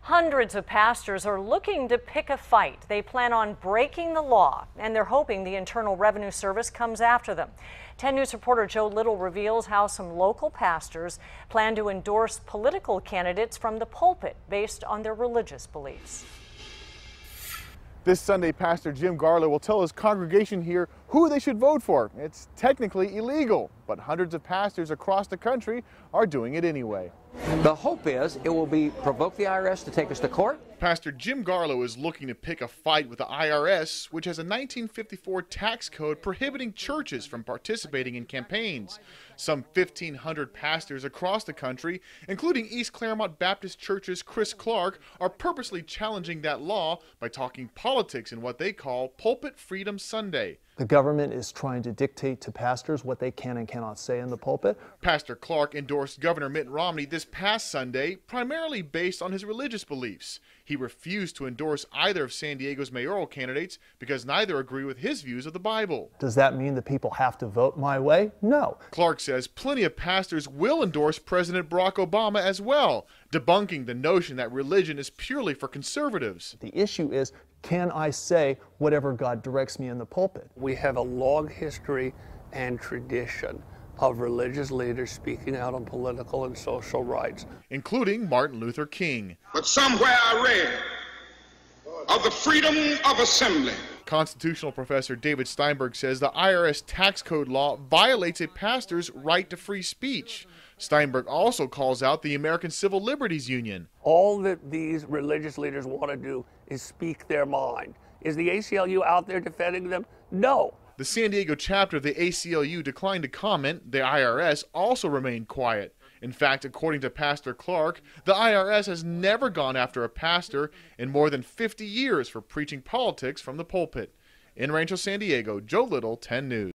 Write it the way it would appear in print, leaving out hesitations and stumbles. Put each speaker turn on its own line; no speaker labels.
Hundreds of pastors are looking to pick a fight. They plan on breaking the law, and they're hoping the Internal Revenue Service comes after them. 10 News reporter Joe Little reveals how some local pastors plan to endorse political candidates from the pulpit based on their religious beliefs.
This Sunday, Pastor Jim Garlow will tell his congregation here who they should vote for. It's technically illegal, but hundreds of pastors across the country are doing it anyway.
The hope is it will provoke the IRS to take us to court.
Pastor Jim Garlow is looking to pick a fight with the IRS, which has a 1954 tax code prohibiting churches from participating in campaigns. Some 1,500 pastors across the country, including East Claremont Baptist Church's Chris Clark, are purposely challenging that law by talking politics in what they call Pulpit Freedom Sunday.
The government is trying to dictate to pastors what they can and cannot say in the pulpit.
Pastor Clark endorsed Governor Mitt Romney this past Sunday, primarily based on his religious beliefs. He refused to endorse either of San Diego's mayoral candidates because neither agree with his views of the Bible.
Does that mean that people have to vote my way? No.
Clark says plenty of pastors will endorse President Barack Obama as well, debunking the notion that religion is purely for conservatives.
The issue is, can I say whatever God directs me in the pulpit?
We have a long history and tradition of religious leaders speaking out on political and social rights,
including Martin Luther King.
But somewhere I read of the freedom of assembly.
Constitutional professor David Steinberg says the IRS tax code law violates a pastor's right to free speech. Steinberg also calls out the American Civil Liberties Union.
All that these religious leaders want to do is speak their mind. Is the ACLU out there defending them? No.
The San Diego chapter of the ACLU declined to comment. The IRS also remained quiet. In fact, according to Pastor Clark, the IRS has never gone after a pastor in more than 50 years for preaching politics from the pulpit. In Rancho San Diego, Joe Little, 10 News.